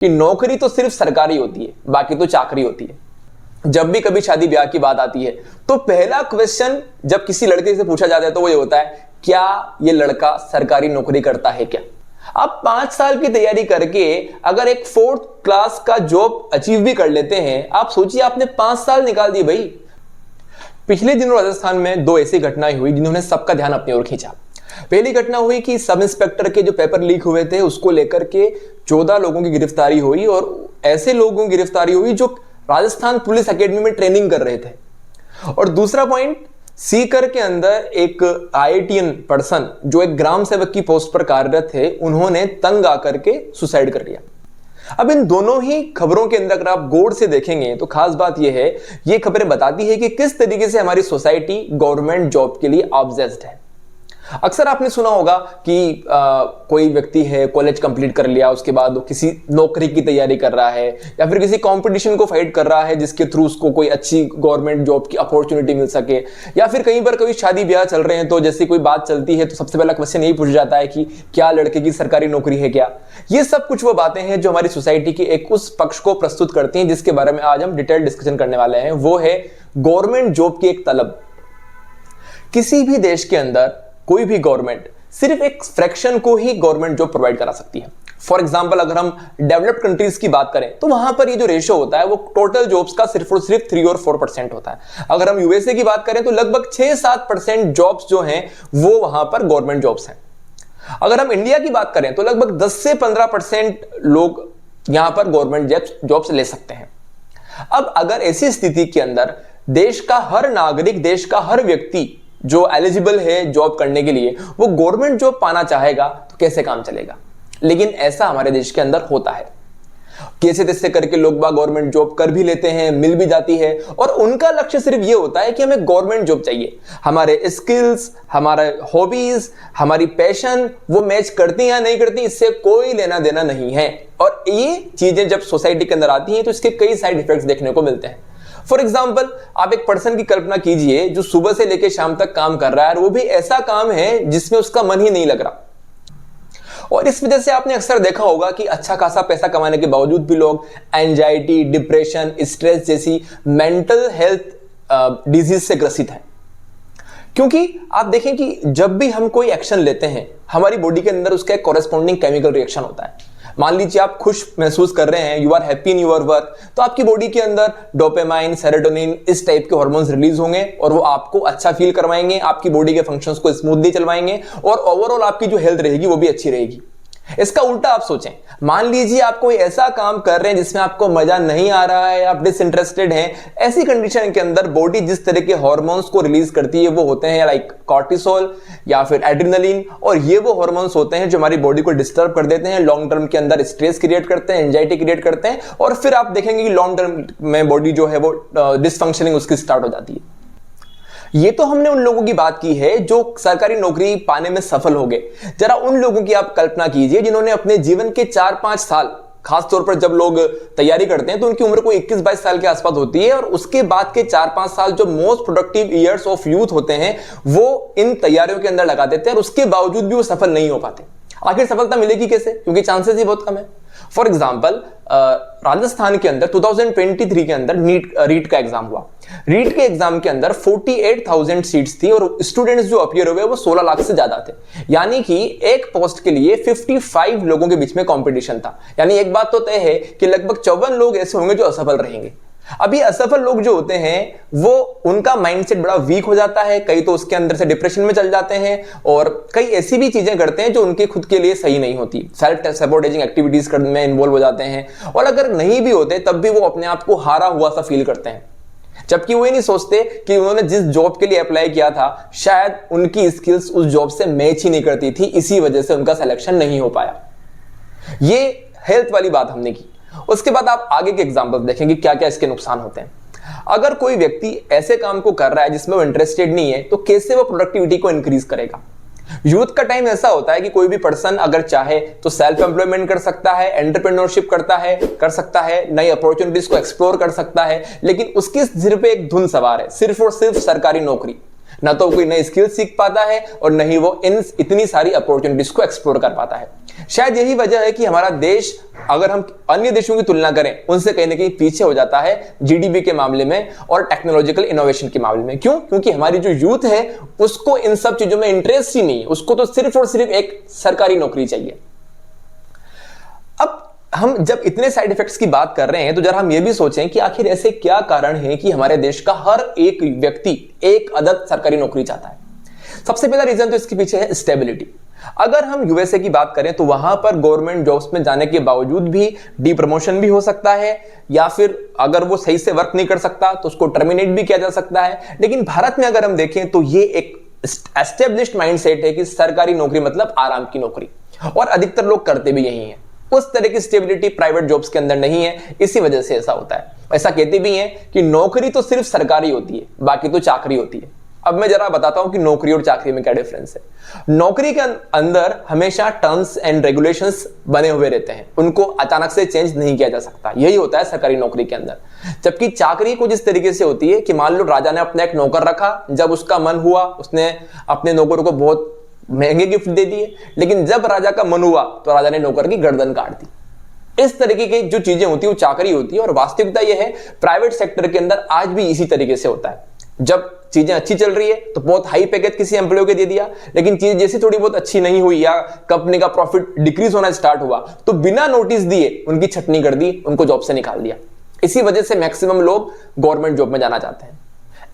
कि नौकरी तो सिर्फ सरकारी होती है, बाकी तो चाकरी होती है। जब भी कभी शादी ब्याह की बात आती है तो पहला क्वेश्चन जब किसी लड़के से पूछा जाता है तो वो ये होता है, क्या ये लड़का सरकारी नौकरी करता है क्या? आप 5 साल की तैयारी करके अगर एक 4th क्लास का जॉब अचीव भी कर लेते हैं, आप सोचिए आपने 5 साल निकाल दिए भाई। पिछले दिनों राजस्थान में 2 ऐसी घटनाएं हुई जिन्होंने सबका ध्यान अपनी ओर खींचा। पहली घटना हुई कि सब इंस्पेक्टर के जो पेपर लीक हुए थे उसको लेकर के 14 लोगों की गिरफ्तारी हुई, और ऐसे लोगों की गिरफ्तारी हुई जो राजस्थान पुलिस एकेडमी में ट्रेनिंग कर रहे थे। और दूसरा पॉइंट, सीकर के अंदर एक IITian पर्सन जो एक ग्राम सेवक की पोस्ट पर कार्यरत थे, उन्होंने तंग आकर के सुसाइड कर लिया। अब इन दोनों ही खबरों के अंदर अगर आप गौर से देखेंगे तो खास बात यह है, ये खबरें बताती है कि किस तरीके से हमारी सोसाइटी गवर्नमेंट जॉब के लिए ऑब्सेस्ड है। अक्सर आपने सुना होगा कि कोई व्यक्ति है, कॉलेज कंप्लीट कर लिया, उसके बाद वो किसी नौकरी की तैयारी कर रहा है या फिर किसी कंपटीशन को फाइट कर रहा है जिसके थ्रू उसको कोई अच्छी गवर्नमेंट जॉब की अपॉर्चुनिटी मिल सके। या फिर कहीं पर कभी शादी ब्याह चल रहे हैं तो जैसे कोई बात चलती है तो सबसे पहला क्वेश्चन यही पूछा जाता है कि क्या लड़के की सरकारी नौकरी है क्या? ये सब कुछ वो बातें हैं जो हमारी सोसाइटी के एक उस पक्ष को प्रस्तुत करती हैं जिसके बारे में आज हम डिटेल डिस्कशन करने वाले हैं। वो है गवर्नमेंट जॉब की एक तलब। किसी भी देश के अंदर कोई भी गवर्नमेंट सिर्फ एक फ्रैक्शन को ही गवर्नमेंट जॉब प्रोवाइड करा सकती है। फॉर एग्जांपल, अगर हम डेवलप्ड कंट्रीज की बात करें तो वहां पर ये जो रेशियो होता है वो टोटल जॉब्स का सिर्फ और सिर्फ 3 और 4% होता है। अगर हम यूएसए की बात करें तो लगभग 6-7% जॉब्स जो हैं वो वहां पर गवर्नमेंट जॉब्स हैं। अगर हम इंडिया की बात करें तो लगभग 10 से 15% लोग यहां पर गवर्नमेंट जॉब्स ले सकते हैं। अब अगर ऐसी स्थिति के अंदर देश का हर नागरिक, देश का हर व्यक्ति जो एलिजिबल है जॉब करने के लिए, वो गवर्नमेंट जॉब पाना चाहेगा तो कैसे काम चलेगा? लेकिन ऐसा हमारे देश के अंदर होता है। कैसे तैसे करके लोग बाग गवर्नमेंट जॉब कर भी लेते हैं, मिल भी जाती है, और उनका लक्ष्य सिर्फ ये होता है कि हमें गवर्नमेंट जॉब चाहिए। हमारे स्किल्स, हमारे हॉबीज, हमारी पैशन वो मैच करती या नहीं करती, इससे कोई लेना देना नहीं है। और ये चीजें जब सोसाइटी के अंदर आती हैं तो इसके कई साइड इफेक्ट्स देखने को मिलते हैं। फॉर एग्जाम्पल, आप एक पर्सन की कल्पना कीजिए जो सुबह से लेकर शाम तक काम कर रहा है, और वो भी ऐसा काम है जिसमें उसका मन ही नहीं लग रहा। और इस वजह से आपने अक्सर देखा होगा कि अच्छा खासा पैसा कमाने के बावजूद भी लोग एंजाइटी, डिप्रेशन, स्ट्रेस जैसी मेंटल हेल्थ डिजीज से ग्रसित हैं। क्योंकि आप देखें कि जब भी हम कोई एक्शन लेते हैं हमारी बॉडी के अंदर उसका एक कॉरेस्पॉन्डिंग केमिकल रिएक्शन होता है। मान लीजिए आप खुश महसूस कर रहे हैं, you are happy in your work, तो आपकी बॉडी के अंदर डोपामाइन, सेरोटोनिन, इस टाइप के हार्मोन्स रिलीज होंगे और वो आपको अच्छा फील करवाएंगे, आपकी बॉडी के फंक्शंस को स्मूथली चलवाएंगे, और ओवरऑल आपकी जो हेल्थ रहेगी वो भी अच्छी रहेगी। इसका उल्टा आप सोचें, मान लीजिए आप कोई ऐसा काम कर रहे हैं जिसमें आपको मजा नहीं आ रहा है, आप डिसइंटरेस्टेड हैं। ऐसी कंडीशन के अंदर बॉडी जिस तरह के हार्मोन्स को रिलीज करती है वो होते हैं लाइक कॉर्टिसोल या फिर एड्रेनलिन, और ये वो हार्मोन्स होते हैं जो हमारी बॉडी को डिस्टर्ब कर देते हैं, लॉन्ग टर्म के अंदर स्ट्रेस क्रिएट करते हैं, एंजाइटी क्रिएट करते हैं, और फिर आप देखेंगे कि लॉन्ग टर्म में बॉडी जो है वो डिसफंक्शनिंग उसकी स्टार्ट हो जाती है। ये तो हमने उन लोगों की बात की है जो सरकारी नौकरी पाने में सफल हो गए। जरा उन लोगों की आप कल्पना कीजिए जिन्होंने अपने जीवन के 4-5 साल, खासतौर पर जब लोग तैयारी करते हैं तो उनकी उम्र को 21-22 साल के आसपास होती है, और उसके बाद के 4-5 साल जो most productive years of youth होते हैं वो इन तैयारियों के अंदर लगा देते हैं, और उसके बावजूद भी वो सफल नहीं हो पाते। आखिर सफलता मिलेगी कैसे? क्योंकि चांसेस ही बहुत कम है। फॉर एग्जाम्पल, राजस्थान के अंदर 2023 के अंदर रीट का एग्जाम हुआ। रीट के एग्जाम के अंदर 48,000 सीट्स थी, और स्टूडेंट्स जो अपीयर हुए वो 16 लाख से ज्यादा थे। यानी कि एक पोस्ट के लिए 55 लोगों के बीच में कंपटीशन था। यानी एक बात तो तय है कि लगभग 54 लोग ऐसे होंगे जो असफल रहेंगे। अभी असफल लोग जो होते हैं वो उनका माइंडसेट बड़ा वीक हो जाता है, कई तो उसके अंदर से डिप्रेशन में चल जाते हैं, और कई ऐसी भी चीजें करते हैं जो उनके खुद के लिए सही नहीं होती, सेल्फ सैबोटेजिंग एक्टिविटीज में इन्वॉल्व हो जाते हैं, और अगर नहीं भी होते तब भी वो अपने आप को हारा हुआ सा फील करते हैं। जबकि वो ये नहीं सोचते कि उन्होंने जिस जॉब के लिए अप्लाई किया था शायद उनकी स्किल्स उस जॉब से मैच ही नहीं करती थी, इसी वजह से उनका सिलेक्शन नहीं हो पाया। ये हेल्थ वाली बात हमने की। उसके बाद आप आगे के एग्जांपल देखेंगे क्या क्या इसके नुकसान होते हैं। अगर कोई व्यक्ति ऐसे काम को कर रहा है जिसमें वो इंटरेस्टेड नहीं है तो कैसे वो प्रोडक्टिविटी को इंक्रीज करेगा? यूथ का टाइम ऐसा होता है कि कोई भी पर्सन अगर चाहे तो सेल्फ एम्प्लॉयमेंट कर सकता है, एंटरप्रेन्योरशिप कर सकता है, नई अपॉर्चुनिटीज को एक्सप्लोर कर सकता है, लेकिन उसके सिर पे एक धुन सवार है, सिर्फ और सिर्फ सरकारी नौकरी। ना तो कोई नई स्किल सीख पाता है और न ही वो इन इतनी सारी अपॉर्चुनिटीज को एक्सप्लोर कर पाता है। शायद यही वजह है कि हमारा देश, अगर हम अन्य देशों की तुलना करें, उनसे कहीं ना कहीं पीछे हो जाता है जीडीपी के मामले में और टेक्नोलॉजिकल इनोवेशन के मामले में। क्यों? क्योंकि हमारी जो यूथ है उसको इन सब चीजों में इंटरेस्ट ही नहीं है, उसको तो सिर्फ और सिर्फ एक सरकारी नौकरी चाहिए। अब हम जब इतने साइड इफेक्ट्स की बात कर रहे हैं तो जरा हम ये भी सोचें कि आखिर ऐसे क्या कारण है कि हमारे देश का हर एक व्यक्ति एक अदद सरकारी नौकरी चाहता है। सबसे पहला रीजन तो इसके पीछे है स्टेबिलिटी। अगर हम यूएसए की बात करें तो वहां पर गवर्नमेंट जॉब्स में जाने के बावजूद भी डी प्रमोशन भी हो सकता है, या फिर अगर वो सही से वर्क नहीं कर सकता तो उसको टर्मिनेट भी किया जा सकता है। लेकिन भारत में अगर हम देखें तो ये एक एस्टेब्लिश्ड माइंडसेट है कि सरकारी नौकरी मतलब आराम की नौकरी, और अधिकतर लोग करते भी यही हैं। उस तरह की स्टेबिलिटी प्राइवेट जॉब्स के अंदर नहीं है, इसी वजह से ऐसा होता है। ऐसा कहते भी हैं कि नौकरी तो सिर्फ सरकारी होती है, बाकी तो चाकरी होती है। अब मैं जरा बताता हूं कि नौकरी और चाकरी में क्या डिफरेंस है। नौकरी के अंदर हमेशा टर्म्स एंड रेगुलेशंस बने हुए रहते हैं, उनको अचानक से चेंज नहीं किया जा सकता। यही होता है सरकारी नौकरी के अंदर। जबकि चाकरी कुछ इस तरीके से होती है कि मान लो राजा ने अपना एक नौकर रखा, जब उसका मन हुआ उसने अपने नौकर को बहुत महंगे गिफ्ट दे दिए, लेकिन जब राजा का मन हुआ तो राजा ने नौकर की गर्दन काट दी। इस तरीके की जो चीजें होती है वो चाकरी होती है। और वास्तविकता यह है प्राइवेट सेक्टर के अंदर आज भी इसी तरीके से होता है। जब चीजें अच्छी चल रही है तो बहुत हाई पैकेज किसी एम्प्लॉय को दे दिया, लेकिन चीज जैसे थोड़ी बहुत अच्छी नहीं हुई या कंपनी का प्रॉफिट डिक्रीज होना स्टार्ट हुआ तो बिना नोटिस दिए उनकी छटनी कर दी, उनको जॉब से निकाल दिया। इसी वजह से मैक्सिमम लोग गवर्नमेंट जॉब में जाना चाहते हैं।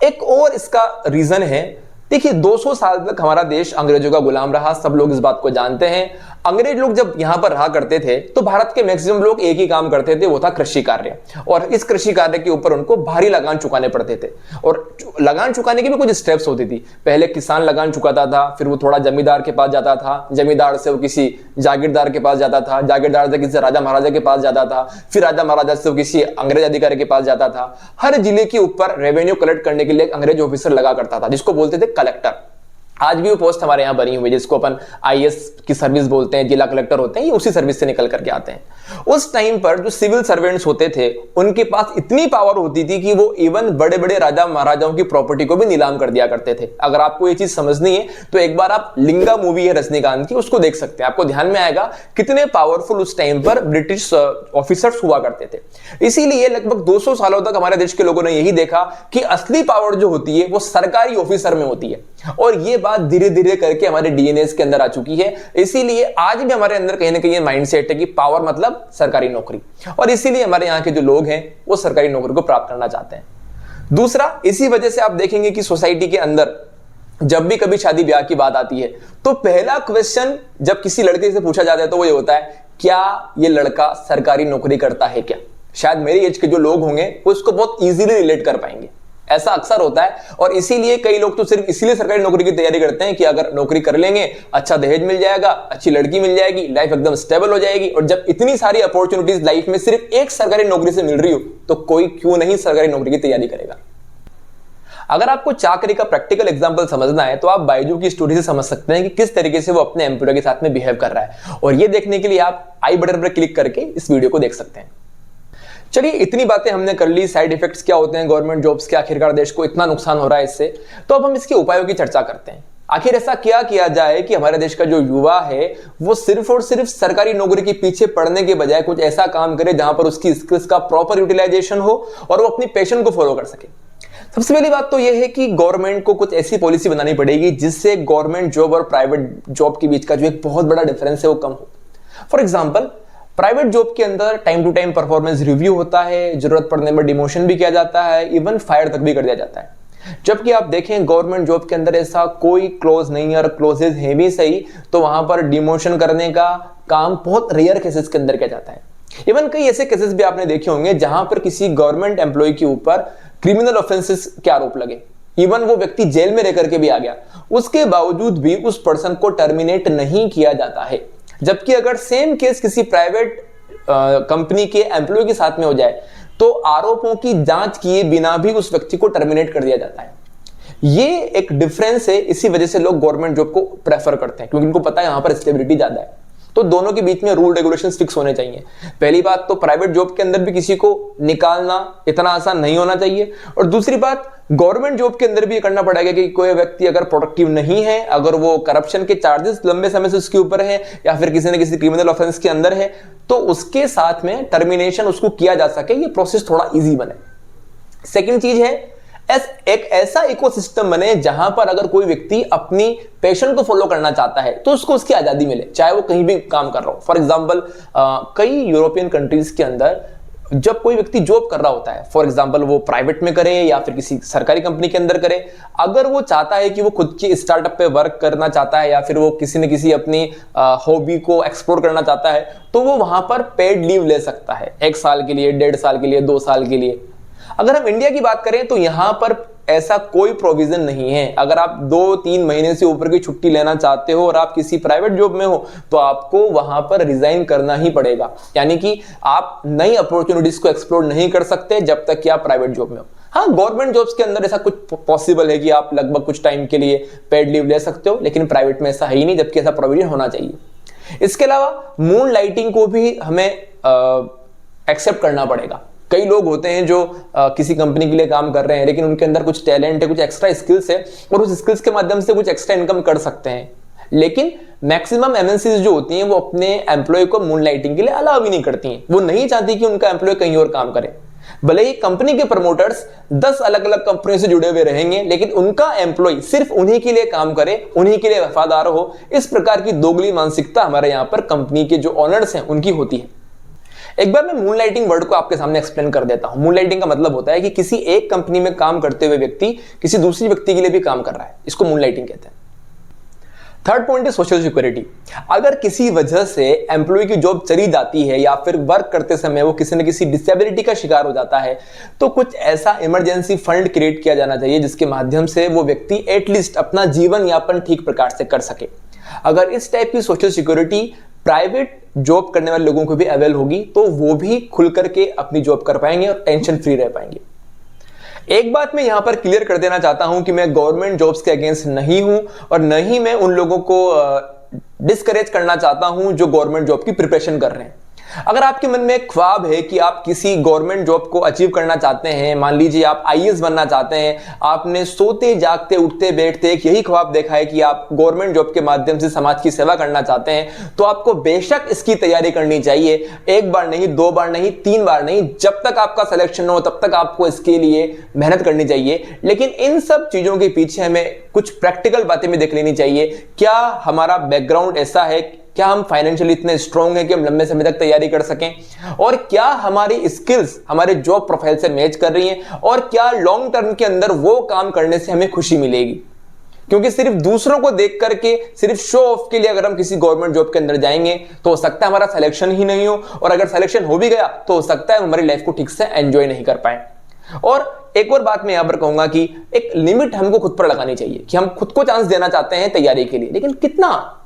एक और इसका रीजन है, देखिए 200 साल तक हमारा देश अंग्रेजों का गुलाम रहा, सब लोग इस बात को जानते हैं। अंग्रेज लोग जब यहां पर रहा करते थे तो भारत के मैक्सिमम लोग एक ही काम करते थे, वो था कृषि कार्य। और इस कृषि कार्य के ऊपर उनको भारी लगान चुकाने पड़ते थे, और लगान चुकाने की भी कुछ स्टेप्स होती थी। पहले किसान लगान चुकाता था, फिर वो थोड़ा जमींदार के पास जाता था, जमींदार से वो किसी जागीरदार के पास जाता था, जागीरदार से किसी राजा महाराजा के पास जाता था, फिर राजा महाराजा से वो किसी अंग्रेज अधिकारी के पास जाता था। हर जिले के ऊपर रेवेन्यू कलेक्ट करने के लिए एक अंग्रेज ऑफिसर लगा करता था, जिसको बोलते थे कलेक्टर। आज भी वो पोस्ट हमारे यहां बनी हुई है, जिसको अपन आईएएस की सर्विस बोलते हैं, जिला कलेक्टर होते हैं, ये उसी सर्विस से निकल करके आते हैं। उस टाइम पर जो सिविल सर्वेंट्स होते थे उनके पास इतनी पावर होती थी कि वो इवन बड़े बड़े राजा महाराजाओं की प्रॉपर्टी को भी नीलाम कर दिया करते थे। अगर आपको ये चीज समझनी है तो एक बार आप लिंगा मूवी है रजनीकांत की, उसको देख सकते हैं, आपको ध्यान में आएगा कितने पावरफुल उस टाइम पर ब्रिटिश ऑफिसर्स हुआ करते थे। इसीलिए लगभग 200 सालों तक हमारे देश के लोगों ने यही देखा कि असली पावर जो होती है वो सरकारी ऑफिसर में होती है, और ये बात धीरे धीरे करके हमारे डीएनए के अंदर आ चुकी है। इसीलिए आज भी हमारे अंदर कहीं ना कहीं माइंडसेट है कि पावर मतलब सरकारी नौकरी, और इसीलिए हमारे यहाँ के जो लोग हैं वो सरकारी नौकरी को प्राप्त करना चाहते हैं। दूसरा, इसी वजह से आप देखेंगे कि सोसाइटी के अंदर जब भी कभी शादी ब्याह की बात आती है तो पहला क्वेश्चन जब किसी लड़के से पूछा जाता है तो वो ये होता है, क्या ये लड़का सरकारी नौकरी करता है क्या? शायद मेरी एज के जो लोग होंगे वो इसको बहुत इजीली रिलेट कर पाएंगे। ऐसा अक्सर होता है, और इसीलिए कई लोग तो सिर्फ इसीलिए सरकारी नौकरी की तैयारी करते हैं कि अगर नौकरी कर लेंगे अच्छा दहेज मिल जाएगा, अच्छी लड़की मिल जाएगी, लाइफ एकदम स्टेबल हो जाएगी। और जब इतनी सारी अपॉर्चुनिटीज लाइफ में सिर्फ एक सरकारी नौकरी से मिल रही हो तो कोई क्यों नहीं सरकारी नौकरी की तैयारी करेगा। अगर आपको चाकरी का प्रैक्टिकल एग्जांपल समझना है तो आप बायजू की स्टोरी से समझ सकते हैं कि किस तरीके से वो अपने एम्प्लॉय के साथ में बिहेव कर रहा है, और ये देखने के लिए आप आई बटन पर क्लिक करके इस वीडियो को देख सकते हैं। चलिए, इतनी बातें हमने कर ली, साइड इफेक्ट्स क्या होते हैं गवर्नमेंट जॉब्स के, आखिरकार देश को इतना नुकसान हो रहा है इससे, तो अब हम इसके उपायों की चर्चा करते हैं। आखिर ऐसा क्या किया जाए कि हमारे देश का जो युवा है वो सिर्फ और सिर्फ सरकारी नौकरी के पीछे पड़ने के बजाय कुछ ऐसा काम करे जहां पर उसकी स्किल्स का प्रॉपर यूटिलाइजेशन हो और वो अपनी पैशन को फॉलो कर सके। सबसे पहली बात तो यह है कि गवर्नमेंट को कुछ ऐसी पॉलिसी बनानी पड़ेगी जिससे गवर्नमेंट जॉब और प्राइवेट जॉब के बीच का जो एक बहुत बड़ा डिफरेंस है वो कम हो। फॉर एग्जाम्पल, प्राइवेट जॉब के अंदर time to time performance review होता है, जरूरत पड़ने पर डिमोशन भी किया जाता है, इवन फायर तक भी कर दिया जाता है। जबकि आप देखें गवर्नमेंट जॉब के अंदर ऐसा कोई क्लोज नहीं है, और क्लोजेज है भी सही तो वहां पर डिमोशन करने का काम बहुत रेयर केसेस के अंदर किया जाता है। इवन कई ऐसे केसेस भी आपने देखे होंगे जहां पर किसी गवर्नमेंट एम्प्लॉय के ऊपर क्रिमिनल ऑफेंसेस के आरोप लगे, इवन वो व्यक्ति जेल में रह करके भी आ गया, उसके बावजूद भी उस पर्सन को टर्मिनेट नहीं किया जाता है। जबकि अगर सेम केस किसी प्राइवेट कंपनी के एम्प्लॉय के साथ में हो जाए तो आरोपों की जांच किए बिना भी उस व्यक्ति को टर्मिनेट कर दिया जाता है। ये एक डिफरेंस है, इसी वजह से लोग गवर्नमेंट जॉब को प्रेफर करते हैं, क्योंकि उनको पता है यहां पर स्टेबिलिटी ज्यादा है। तो दोनों के बीच में रूल रेगुलेशंस फिक्स होने चाहिए। पहली बात तो प्राइवेट जॉब के अंदर भी किसी को निकालना इतना आसान नहीं होना चाहिए, और दूसरी बात गवर्नमेंट जॉब के अंदर भी ये करना पड़ेगा कि कोई व्यक्ति अगर प्रोडक्टिव नहीं है, अगर वो करप्शन के चार्जेस लंबे समय से उसके ऊपर है या फिर किसी न किसी क्रिमिनल ऑफेंस के अंदर है, तो उसके साथ में टर्मिनेशन उसको किया जा सके, ये प्रोसेस थोड़ा ईजी बने। सेकेंड चीज है एक ऐसा इकोसिस्टम बने जहां पर अगर कोई व्यक्ति अपनी पैशन को फॉलो करना चाहता है तो उसको उसकी आजादी मिले, चाहे वो कहीं भी काम कर रहा हो। फॉर एग्जांपल कई यूरोपियन कंट्रीज के अंदर जब कोई व्यक्ति जॉब कर रहा होता है, फॉर एग्जांपल वो प्राइवेट में करे या फिर किसी सरकारी कंपनी के अंदर करे, अगर वो चाहता है कि वो खुद की स्टार्टअप पे वर्क करना चाहता है या फिर वो किसी न किसी अपनी हॉबी को एक्सप्लोर करना चाहता है, तो वो वहां पर पेड लीव ले सकता है 1 साल के लिए, 1.5 साल के लिए, 2 साल के लिए। अगर हम इंडिया की बात करें तो यहां पर ऐसा कोई प्रोविजन नहीं है। अगर आप 2-3 महीने से ऊपर की छुट्टी लेना चाहते हो और आप किसी प्राइवेट जॉब में हो तो आपको वहां पर रिजाइन करना ही पड़ेगा, यानी कि आप नई अपॉर्चुनिटीज को एक्सप्लोर नहीं कर सकते जब तक कि आप प्राइवेट जॉब में हो। हाँ, गवर्नमेंट जॉब्स के अंदर ऐसा कुछ पॉसिबल है कि आप लगभग कुछ टाइम के लिए पेड लीव ले सकते हो, लेकिन प्राइवेट में ऐसा है ही नहीं, जबकि ऐसा प्रोविजन होना चाहिए। इसके अलावा मून लाइटिंग को भी हमें एक्सेप्ट करना पड़ेगा। कई लोग होते हैं जो किसी कंपनी के लिए काम कर रहे हैं, लेकिन उनके अंदर कुछ टैलेंट है, कुछ एक्स्ट्रा स्किल्स है और उस स्किल्स के माध्यम से कुछ एक्स्ट्रा इनकम कर सकते हैं, लेकिन मैक्सिमम एमएनसीज जो होती हैं वो अपने एम्प्लॉय को मूनलाइटिंग के लिए अलाउ भी नहीं करती हैं। वो नहीं चाहती कि उनका एम्प्लॉय कहीं और काम करे। भले ही कंपनी के प्रमोटर्स 10 अलग अलग कंपनियों से जुड़े हुए रहेंगे, लेकिन उनका एम्प्लॉय सिर्फ उन्हीं के लिए काम करे, उन्हीं के लिए वफादार हो। इस प्रकार की दोगली मानसिकता हमारे यहाँ पर कंपनी के जो ऑनर्स हैं उनकी होती है। एक बार मैं मूनलाइटिंग वर्ड को आपके सामने एक्सप्लेन कर देता हूं। मूनलाइटिंग का मतलब होता है कि किसी एक कंपनी में काम करते हुए व्यक्ति किसी दूसरी व्यक्ति के लिए भी काम कर रहा है, इसको मूनलाइटिंग कहते हैं। थर्ड पॉइंट है सोशल सिक्योरिटी। अगर किसी वजह से एम्प्लॉय की जॉब चली जाती है या फिर वर्क करते समय वो किसी न किसी डिसेबिलिटी का शिकार हो जाता है, तो कुछ ऐसा इमरजेंसी फंड क्रिएट किया जाना चाहिए जिसके माध्यम से वो व्यक्ति एटलीस्ट अपना जीवन यापन ठीक प्रकार से कर सके। अगर इस टाइप की सोशल सिक्योरिटी प्राइवेट जॉब करने वाले लोगों को भी अवेल होगी तो वो भी खुल करके अपनी जॉब कर पाएंगे और टेंशन फ्री रह पाएंगे। एक बात मैं यहां पर क्लियर कर देना चाहता हूं कि मैं गवर्नमेंट जॉब्स के अगेंस्ट नहीं हूं और न ही मैं उन लोगों को डिस्करेज करना चाहता हूं जो गवर्नमेंट जॉब की प्रिपरेशन कर रहे हैं। अगर आपके मन में एक ख्वाब है कि आप किसी गवर्नमेंट जॉब को अचीव करना चाहते हैं, मान लीजिए आप आईएएस बनना चाहते हैं, आपने सोते जागते उठते बैठते एक यही ख्वाब देखा है कि आप गवर्नमेंट जॉब के माध्यम से समाज की सेवा करना चाहते हैं, तो आपको बेशक इसकी तैयारी करनी चाहिए। 1 बार नहीं, 2 बार नहीं, 3 बार नहीं, जब तक आपका सिलेक्शन हो तब तक आपको इसके लिए मेहनत करनी चाहिए। लेकिन इन सब चीजों के पीछे हमें कुछ प्रैक्टिकल बातें भी देख लेनी चाहिए। क्या हमारा बैकग्राउंड ऐसा है, क्या हम फाइनेंशियली इतने स्ट्रांग हैं कि हम लंबे समय तक तैयारी कर सकें, और क्या हमारी स्किल्स हमारे जॉब प्रोफाइल से मैच कर रही हैं, और क्या लॉन्ग टर्म के अंदर वो काम करने से हमें खुशी मिलेगी। क्योंकि सिर्फ दूसरों को देख करके, सिर्फ शो ऑफ के लिए अगर हम किसी गवर्नमेंट जॉब के अंदर जाएंगे तो हो सकता है हमारा सिलेक्शन ही नहीं हो, और अगर सिलेक्शन हो भी गया तो हो सकता है हमारी लाइफ को ठीक से एंजॉय नहीं कर पाए। और एक और बात मैं यहां पर कहूंगा कि एक लिमिट हमको खुद पर लगानी चाहिए कि हम खुद को चांस देना चाहते हैं तैयारी के लिए, लेकिन कितना।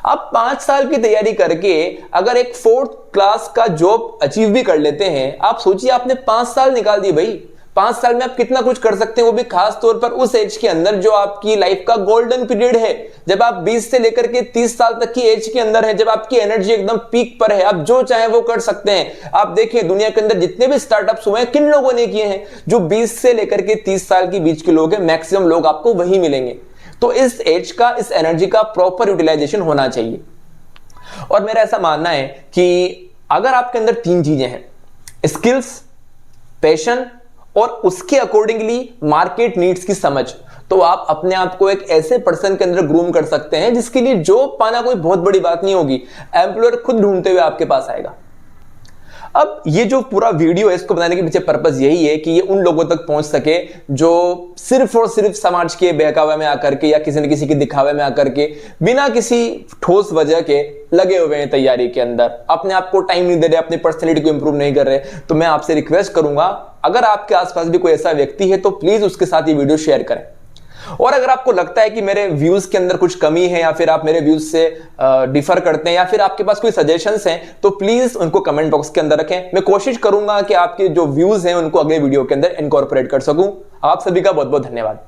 आप 5 साल की तैयारी करके अगर एक 4th क्लास का जॉब अचीव भी कर लेते हैं, आप सोचिए आपने 5 साल निकाल दिए भाई। 5 साल में आप कितना कुछ कर सकते हैं, वो भी खास तौर पर उस एज के अंदर जो आपकी लाइफ का गोल्डन पीरियड है, जब आप 20 से लेकर के 30 साल तक की एज के अंदर है, जब आपकी एनर्जी एकदम पीक पर है, आप जो चाहे वो कर सकते हैं। आप देखिए दुनिया के अंदर जितने भी स्टार्टअप्स हुए हैं, किन लोगों ने किए हैं, जो 20 से लेकर के 30 साल के बीच के लोग हैं, मैक्सिमम लोग आपको वही मिलेंगे। तो इस एज का, इस एनर्जी का प्रॉपर यूटिलाइजेशन होना चाहिए। और मेरा ऐसा मानना है कि अगर आपके अंदर 3 चीजें हैं, स्किल्स, पैशन और उसके अकॉर्डिंगली मार्केट नीड्स की समझ, तो आप अपने आप को एक ऐसे पर्सन के अंदर ग्रूम कर सकते हैं जिसके लिए जॉब पाना कोई बहुत बड़ी बात नहीं होगी। एम्प्लॉयर खुद ढूंढते हुए आपके पास आएगा। अब ये जो पूरा वीडियो है, इसको बनाने के पीछे पर्पस यही है कि ये उन लोगों तक पहुंच सके जो सिर्फ और सिर्फ समाज के बहकावे में आकर के या किसी न किसी के दिखावे में आकर के बिना किसी ठोस वजह के लगे हुए हैं तैयारी के अंदर, अपने आप को टाइम नहीं दे रहे, अपनी पर्सनैलिटी को इंप्रूव नहीं कर रहे। तो मैं आपसे रिक्वेस्ट करूंगा, अगर आपके आसपास भी कोई ऐसा व्यक्ति है तो प्लीज उसके साथ ये वीडियो शेयर करें। और अगर आपको लगता है कि मेरे व्यूज के अंदर कुछ कमी है, या फिर आप मेरे व्यूज से डिफर करते हैं, या फिर आपके पास कोई सजेशंस हैं, तो प्लीज उनको कमेंट बॉक्स के अंदर रखें। मैं कोशिश करूंगा कि आपके जो व्यूज हैं उनको अगले वीडियो के अंदर इनकॉर्पोरेट कर सकूं। आप सभी का बहुत बहुत धन्यवाद।